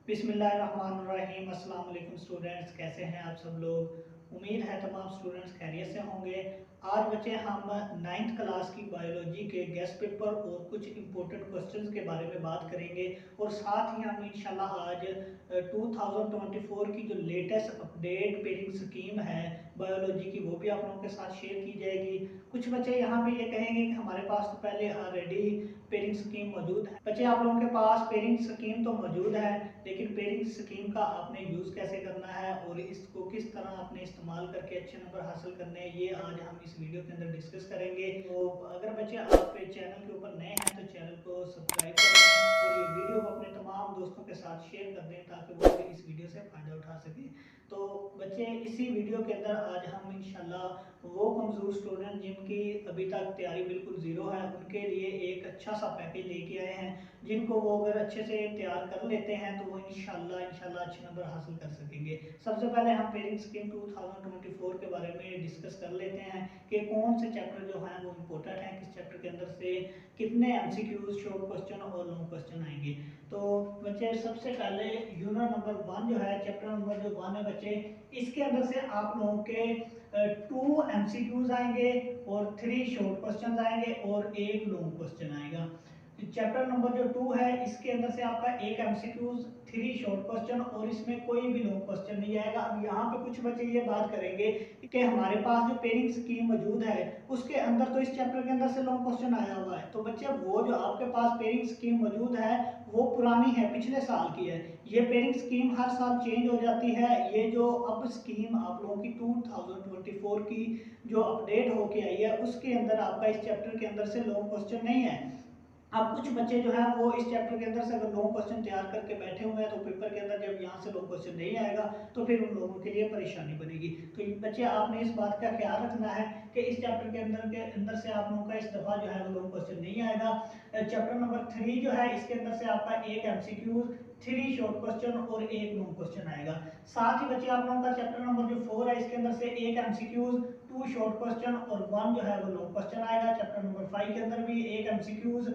बिस्मिल्लाहिर्रहमानिर्रहीम। अस्सलाम वालेकुम स्टूडेंट्स, कैसे हैं आप सब लोग। उम्मीद है तमाम स्टूडेंट्स खैरियत से होंगे। आज बच्चे हम 9th क्लास की बायोलॉजी के गेस्ट पेपर और कुछ इंपॉर्टेंट क्वेश्चंस के बारे में बात करेंगे और साथ ही हम इंशाल्लाह आज 2024 की जो लेटेस्ट अपडेट पेयरिंग स्कीम है बायोलॉजी की वो भी आप लोगों के साथ शेयर की जाएगी। कुछ बच्चे यहाँ पे ये कहेंगे कि हमारे पास तो पहले ऑलरेडी पेयरिंग स्कीम मौजूद है। बच्चे आप लोगों के पास पेयरिंग स्कीम तो मौजूद है, लेकिन पेयरिंग स्कीम का आपने यूज़ कैसे करना है और इसको किस तरह आपने इस्तेमाल करके अच्छे नंबर हासिल करने हैं, ये आज हम इस वीडियो के अंदर डिस्कस करेंगे। तो अगर बच्चे आप चैनल के ऊपर नए हैं तो चैनल को सब्सक्राइब करें और ये वीडियो को अपने तमाम दोस्तों के साथ शेयर कर दें ताकि वो भी इस वीडियो से फ़ायदा उठा सकें। तो बच्चे इसी वीडियो के अंदर आज हम इंशाल्लाह वो कमज़ोर स्टूडेंट जिनकी अभी तक तैयारी बिल्कुल ज़ीरो है उनके लिए एक अच्छा सा पैकेज लेके आए हैं, जिनको वो अगर अच्छे से तैयार कर लेते हैं तो वो इंशाल्लाह अच्छे नंबर हासिल कर सकेंगे। सबसे पहले हम पेयरिंग स्कीम 2024 के बारे में डिस्कस कर लेते हैं कि कौन से चैप्टर जो हैं वो इम्पोर्टेंट हैं, किस चैप्टर के अंदर से कितने एमसीक्यूज, शॉर्ट क्वेश्चन और लॉन्ग क्वेश्चन आएंगे। तो बच्चे सबसे पहले यूनिट नंबर 1 जो है, चैप्टर नंबर जो 1 है बच्चे, इसके अंदर से आप लोगों के 2 एमसीक्यूज आएंगे और 3 शॉर्ट क्वेश्चन आएंगे और एक लॉन्ग क्वेश्चन आएगा। चैप्टर नंबर जो 2 है इसके अंदर से आपका एक एमसीक्यूज, 3 शॉर्ट क्वेश्चन और इसमें कोई भी लॉन्ग क्वेश्चन नहीं आएगा। अब यहाँ पे कुछ बच्चे ये बात करेंगे कि हमारे पास जो पेयरिंग स्कीम मौजूद है उसके अंदर तो इस चैप्टर के अंदर से लॉन्ग क्वेश्चन आया हुआ है। तो बच्चे वो जो आपके पास पेयरिंग स्कीम मौजूद है वो पुरानी है, पिछले साल की है। ये पेयरिंग स्कीम हर साल चेंज हो जाती है। ये जो अब स्कीम आप लोगों की 2024 की जो अपडेट होके आई है उसके अंदर आपका इस चैप्टर के अंदर से लॉन्ग क्वेश्चन नहीं है। अब कुछ बच्चे जो है वो इस चैप्टर के अंदर से अगर लॉन्ग क्वेश्चन तैयार करके बैठे हुए हैं तो पेपर के अंदर जब यहाँ से लॉन्ग क्वेश्चन नहीं आएगा तो फिर उन लोगों के लिए परेशानी बनेगी। तो बच्चे आपने इस बात का ख्याल रखना है कि इस चैप्टर के अंदर से आप लोगों का इस दफा जो है वो लॉन्ग क्वेश्चन नहीं आएगा। चैप्टर नंबर 3 जो है इसके अंदर से आपका एक एमसीक्यू, 3 शॉर्ट क्वेश्चन और एक लॉन्ग क्वेश्चन आएगा। साथ ही बच्चे आप लोगों का चैप्टर नंबर जो 4 है इसके अंदर से एक एमसीक्यूज, 2 शॉर्ट क्वेश्चन और 1 जो है वो लॉन्ग क्वेश्चन आएगा। चैप्टर नंबर 5 के अंदर भी एक एमसीक्यूज,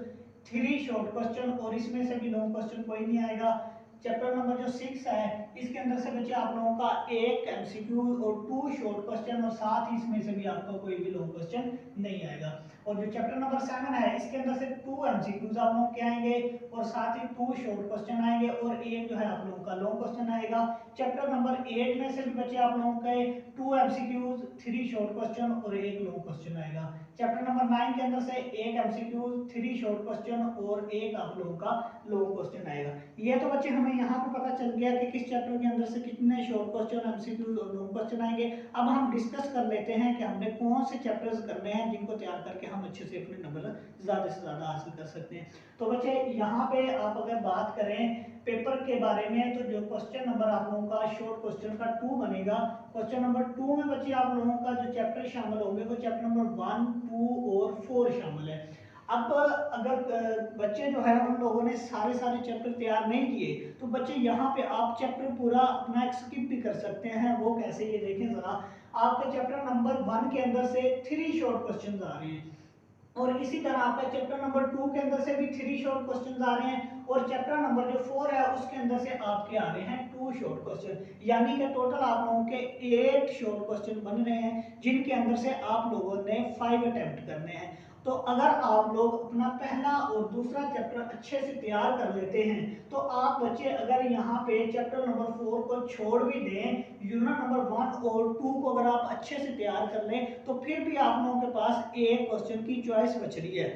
3 शॉर्ट क्वेश्चन और इसमें से भी लॉन्ग क्वेश्चन कोई नहीं आएगा। चैप्टर नंबर जो 6 है इसके अंदर से बच्चे आप लोगों का एक एमसीक्यू और 2 शॉर्ट क्वेश्चन और साथ ही इसमें से भी आपका कोई भी लॉन्ग क्वेश्चन नहीं आएगा। और जो चैप्टर नंबर 7 है इसके अंदर से 2 एमसीक्यूज आप लोगों के आएंगे और साथ ही 2 शॉर्ट क्वेश्चन आएंगे और एक जो है आप लोगों का लॉन्ग क्वेश्चन आएगा। चैप्टर नंबर 8 में से भी बच्चे आप लोगों के 2 एमसीक्यूज, 3 शॉर्ट क्वेश्चन और एक लॉन्ग क्वेश्चन आएगा। चैप्टर नंबर 9 के अंदर से एक एमसीक्यूज, 3 शॉर्ट क्वेश्चन और एक आप लोगों का लॉन्ग क्वेश्चन आएगा। ये तो बच्चे हमें यहाँ पे पता चल गया कि किस चैप्टर के अंदर से कितने शॉर्ट क्वेश्चन, एमसीक्यूज और लॉन्ग क्वेश्चन आएंगे। अब हम डिस्कस कर लेते हैं कि हमने कौन से चैप्टर्स करने हैं जिनको तैयार करके हम अच्छे से अपने नंबर ज्यादा से ज्यादा हासिल कर सकते हैं। तो बच्चे यहाँ पे आप अगर बात करें पेपर के बारे में तो जो क्वेश्चन नंबर आप लोगों का शॉर्ट क्वेश्चन का 2 बनेगा। क्वेश्चन नंबर 2 में बच्चे आप लोगों का जो चैप्टर शामिल होंगे वो चैप्टर नंबर 1, 2 और 4 शामिल है। अब अगर बच्चे जो है उन लोगों ने सारे चैप्टर तैयार नहीं किए तो बच्चे यहाँ पे आप चैप्टर पूरा अपना स्किप भी कर सकते हैं। वो कैसे, ये देखें जरा। आपके चैप्टर नंबर 1 के अंदर से 3 शॉर्ट क्वेश्चन आ रहे हैं और इसी तरह आपका चैप्टर नंबर 2 के अंदर से भी 3 शॉर्ट क्वेश्चन आ रहे हैं और चैप्टर नंबर जो 4 है उसके अंदर से आपके आ रहे हैं 2 शॉर्ट क्वेश्चन, यानी कि टोटल आप लोगों के 8 शॉर्ट क्वेश्चन बन रहे हैं जिनके अंदर से आप लोगों ने 5 अटेम्प्ट करने हैं। तो अगर आप लोग अपना पहला और दूसरा चैप्टर अच्छे से तैयार कर लेते हैं तो आप बच्चे अगर यहाँ पे चैप्टर नंबर 4 को छोड़ भी दें, यूनिट नंबर 1 और 2 को अगर आप अच्छे से तैयार कर लें तो फिर भी आप लोगों के पास एक क्वेश्चन की चॉइस बच रही है।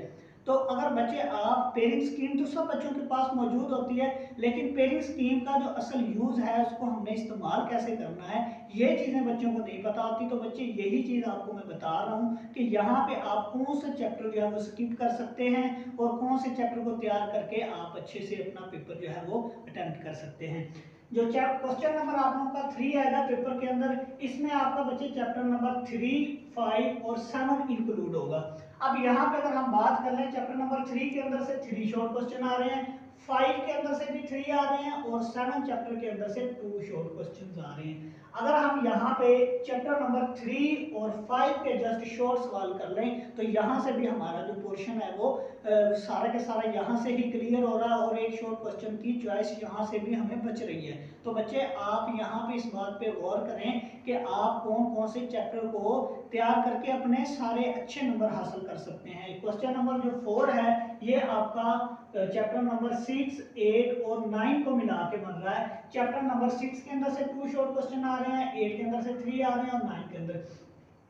तो अगर बच्चे आप पेयरिंग स्कीम तो सब बच्चों के पास मौजूद होती है, लेकिन पेयरिंग स्कीम का जो असल यूज है उसको हमने इस्तेमाल कैसे करना है ये चीजें बच्चों को नहीं पता होती। तो बच्चे यही चीज आपको मैं बता रहा हूँ कि यहाँ पे आप कौन सा चैप्टर जो है वो स्किप कर सकते हैं और कौन से चैप्टर को तैयार करके आप अच्छे से अपना पेपर जो है वो अटेम्प्ट कर सकते हैं। जो क्वेश्चन नंबर आप लोगों का 3 आएगा पेपर के अंदर, इसमें आपका बच्चे चैप्टर नंबर 3, 5 और 7 इंक्लूड होगा। अब यहाँ पे अगर हम बात कर लें चैप्टर नंबर 3 के अंदर से 3 शॉर्ट क्वेश्चन आ रहे हैं, 5 के अंदर से भी 3 आ रहे हैं और 7 चैप्टर के अंदर से 2 शॉर्ट क्वेश्चंस आ रहे हैं। अगर हम यहाँ पे चैप्टर नंबर 3 और 5 के जस्ट शॉर्ट सवाल कर लें तो यहाँ से भी हमारा जो पोर्शन है वो सारा के सारा यहाँ से ही क्लियर हो रहा है और एक शॉर्ट क्वेश्चन की चॉइस यहाँ से भी हमें बच रही है। तो बच्चे आप यहाँ पे इस बात पे गौर करें कि आप कौन कौन से चैप्टर को तैयार करके अपने सारे अच्छे नंबर हासिल कर सकते हैं। क्वेश्चन नंबर जो 4 है ये आपका चैप्टर नंबर 6, 8 और 9 को मिला के बन रहा है। चैप्टर नंबर 6 के अंदर से 2 शॉर्ट क्वेश्चन आ रहे हैं, 8 के अंदर से 3 आ रहे हैं और 9 के अंदर।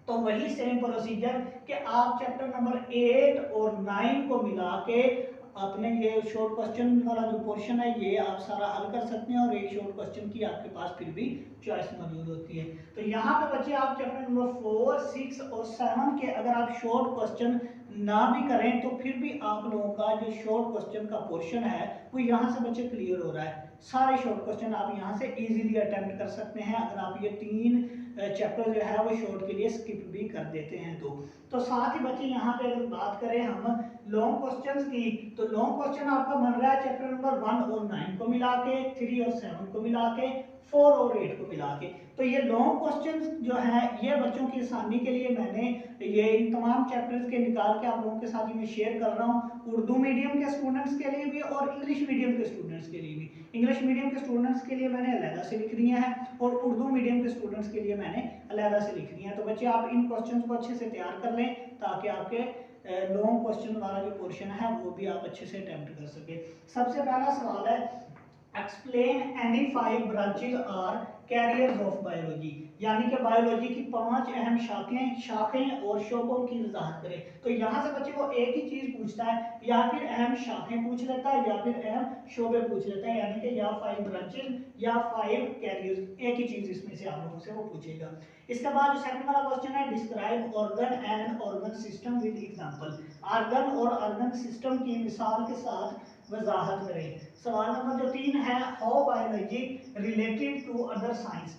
तो वही सेम प्रोसीजर कि आप चैप्टर नंबर 8 और 9 को मिला के अपने ये शॉर्ट क्वेश्चन वाला जो पोर्शन है ये आप सारा हल कर सकते हैं और एक शॉर्ट क्वेश्चन की आपके पास फिर भी चॉइस मौजूद होती है। तो यहाँ पे बच्चे आप चैप्टर नंबर 4, 6 और 7 के अगर आप शॉर्ट क्वेश्चन ना भी करें तो फिर भी आप लोगों का जो शॉर्ट क्वेश्चन का पोर्शन है वो यहाँ से बच्चे क्लियर हो रहा है। सारे शॉर्ट क्वेश्चन आप यहाँ से इजीली अटेम्प्ट कर सकते हैं अगर आप ये 3 चैप्टर जो है वो शॉर्ट के लिए स्किप भी कर देते हैं। तो साथ ही बच्चे यहाँ पे अगर बात करें हम लॉन्ग क्वेश्चंस की तो लॉन्ग क्वेश्चन आपका बन रहा है चैप्टर नंबर 1 और 9 को मिला के, 3 और 7 को मिला के, 4 और 8 को मिला के। तो ये लॉन्ग क्वेश्चंस जो है ये बच्चों की आसानी के लिए मैंने ये इन तमाम चैप्टर्स के निकाल के आप लोगों के साथ मैं शेयर कर रहा हूँ, उर्दू मीडियम के स्टूडेंट्स के लिए भी और इंग्लिश मीडियम के स्टूडेंट्स के लिए भी। इंग्लिश मीडियम के स्टूडेंट्स के लिए मैंने अलग से लिख दिया है और उर्दू मीडियम के स्टूडेंट्स के लिए मैंने अलग से लिख दिया है। तो बच्चे आप इन क्वेश्चंस को अच्छे से तैयार कर लें ताकि आपके लॉन्ग क्वेश्चन वाला जो पोर्शन है वो भी आप अच्छे से अटेम्प्ट कर सके। सबसे पहला सवाल है explain any 5 branches are careers of biology, यानी कि बायोलॉजी की 5 अहम शाखें और शोबों की वजाहत करें। तो यहाँ से बच्चे को एक ही चीज पूछता है, या फिर अहम शाखें पूछ लेता है या फिर अहम शोबे पूछ लेता है, यानी कि या 5 ब्रांचेज या 5 कैरियर्स, एक ही चीज इसमें से आप लोगों से वो पूछेगा। इसके बाद जो सेकंड वाला क्वेश्चन है describe organ and organ system with example, organ और ऑर्गन सिस्टम की मिसाल के साथ वजाहत करें। सवाल नंबर जो 3 है how biology related to other science,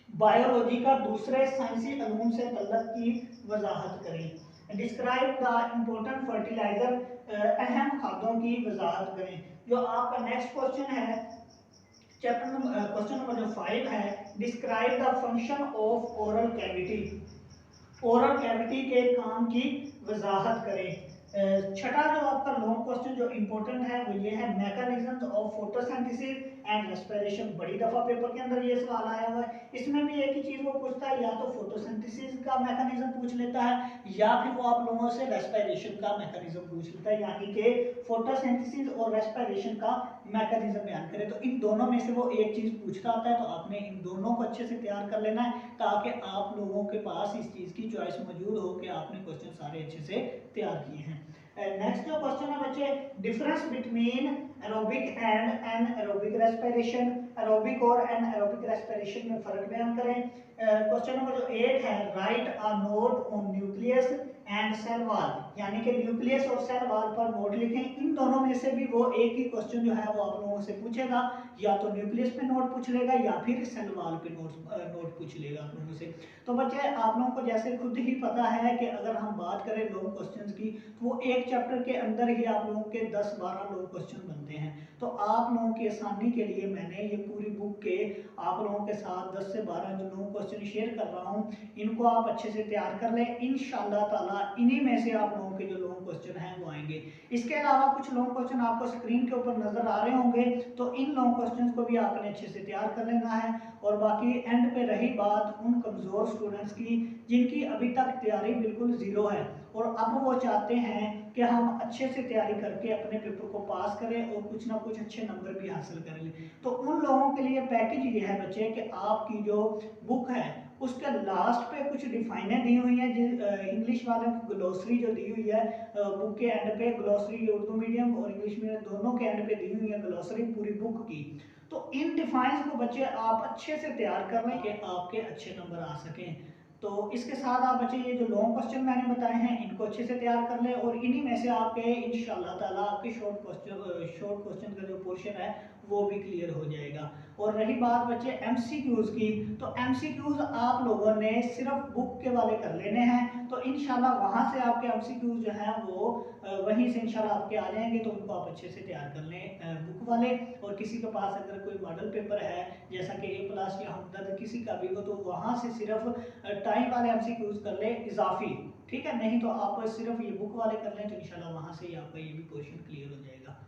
biology का दूसरे साइंसी इल्म से तल्लुक की वजाहत करें। डिस्क्राइब द इम्पोर्टेंट फर्टिलाइजर, अहम खादों की वजाहत करें। जो आपका नेक्स्ट क्वेश्चन है चैप्टर नंबर क्वेश्चन नंबर जो 5 है describe the function of oral cavity, oral cavity के काम की वजाहत करें। छठा जो आपका लॉन्ग क्वेश्चन जो इंपॉर्टेंट है वो ये है mechanism of photosynthesis and respiration. बड़ी दफा पेपर के अंदर ये सवाल आया हुआ है, इसमें भी एक ही चीज वो पूछता है, या तो फोटोसिंथेसिस का मैकेनिज्म पूछ लेता है या फिर वो आप लोगों से रेस्पिरेशन का मैकेनिज्म पूछ लेता है, यानी कि फोटोसिंथेसिस और रेस्पिरेशन का मैकेनिज्म बयान करे। तो इन दोनों में से वो एक चीज पूछता आता है, तो आपने इन दोनों को अच्छे से तैयार कर लेना है ताकि आप लोगों के पास इस चीज की चॉइस मौजूद हो कि आपने क्वेश्चन सारे अच्छे से तैयार किए हैं। नेक्स्ट जो क्वेश्चन है बच्चे difference between aerobic and anaerobic respiration, aerobic और एनएरोबिक रेस्पिरेशन में फर्क बयान करें। क्वेश्चन नंबर जो 8 है write a note on nucleus and cell wall, यानी कि न्यूक्लियस और सेल वॉल पर नोट लिखें। इन दोनों में से भी वो एक ही क्वेश्चन जो है वो आप लोगों से पूछेगा, या तो न्यूक्लियस पे नोट पूछ लेगा या फिर सेल वॉल पे नोट पूछ लेगा आप लोगों से। तो बच्चे आप लोगों को जैसे खुद ही पता है कि अगर हम बात करें लॉन्ग क्वेश्चंस की तो वो एक चैप्टर के अंदर ही आप लोगों के 10-12 लॉन्ग क्वेश्चन बनते हैं। तो आप लोगों की आसानी के लिए मैंने ये पूरी बुक के आप लोगों के साथ 10 से 12 जो लॉन्ग क्वेश्चन शेयर कर रहा हूँ, इनको आप अच्छे से तैयार कर लें। इंशाअल्लाह ताला इन्हीं में से आप लोगों के जो लॉन्ग क्वेश्चन हैं वो आएंगे। इसके अलावा कुछ लॉन्ग क्वेश्चन आपको स्क्रीन के ऊपर नजर आ रहे होंगे, तो इन लॉन्ग क्वेश्चन को भी आपने अच्छे से तैयार कर लेना है। और बाकी एंड पे रही बात उन कमजोर स्टूडेंट्स की जिनकी अभी तक तैयारी बिल्कुल जीरो है और अब वो चाहते हैं कि हम अच्छे से तैयारी करके अपने पेपर को पास करें और कुछ ना कुछ अच्छे नंबर भी हासिल कर लें, तो उन लोगों के लिए पैकेज ये है बच्चे कि आपकी जो बुक है उसके लास्ट पे कुछ डिफाइनें दी हुई हैं। इंग्लिश वालों की ग्लोसरी जो दी हुई है बुक के एंड पे, ग्लोसरी उर्दू मीडियम और इंग्लिश मीडियम दोनों के एंड पे दी हुई है ग्लोसरी पूरी बुक की। तो इन डिफाइंस को बच्चे आप अच्छे से तैयार कर लें कि आपके अच्छे नंबर आ सकें। तो इसके साथ आप बच्चे ये जो लॉन्ग क्वेश्चन मैंने बताए हैं इनको अच्छे से तैयार कर लें और इन्हीं में से आपके इंशाल्लाह ताला आपके शॉर्ट क्वेश्चन का जो पोर्शन है वो भी क्लियर हो जाएगा। और रही बात बच्चे एमसीक्यूज की, तो एमसीक्यूज आप लोगों ने सिर्फ बुक के वाले कर लेने हैं, तो इंशाल्लाह वहां से आपके एमसीक्यूज जो हैं वो वहीं से इंशाल्लाह आपके आ जाएंगे, तो उनको आप अच्छे से तैयार कर लें बुक वाले। और किसी के पास अगर कोई मॉडल पेपर है जैसा कि ए प्लस या हमदर्द किसी का भी हो, तो वहां से सिर्फ टाइम वाले एमसीक्यूज कर ले इजाफी, ठीक है। नहीं तो आप सिर्फ ये बुक वाले कर लें, तो इंशाल्लाह वहां से ही आपका ये भी क्वेश्चन क्लियर हो जाएगा।